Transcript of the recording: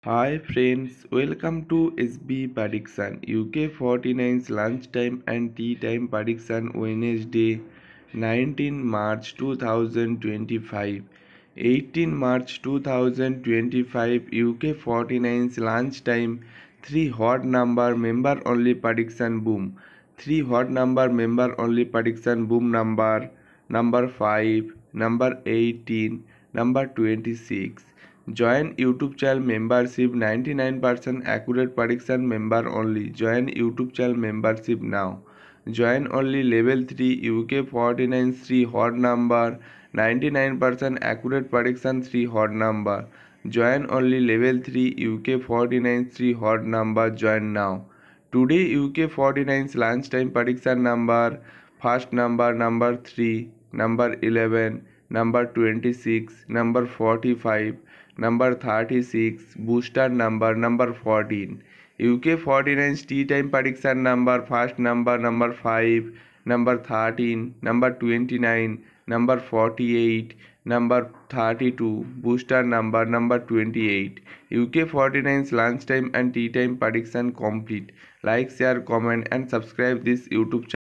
Hi friends, welcome to SB Prediction. UK 49's lunchtime and tea time prediction Wednesday 19 March 2025. 18 March 2025 UK 49's lunchtime 3 hot number member only prediction boom. 3 hot number member only prediction boom number 5, number 18, number 26. Join YouTube channel membership 99% accurate prediction member only. Join YouTube channel membership now. Join only level 3 UK 49 3 hot number 99% accurate prediction 3 hot number. Join only level 3 UK 49 3 hot number. Join now. Today UK 49's lunchtime prediction number first number 3, number 11, number 26, number 45, number 36, booster number 14. UK 49's tea time prediction number first number 5, number 13, number 29, number 48, number 32, booster number 28. UK 49's lunchtime and tea time prediction complete. Like, share, comment and subscribe this YouTube channel.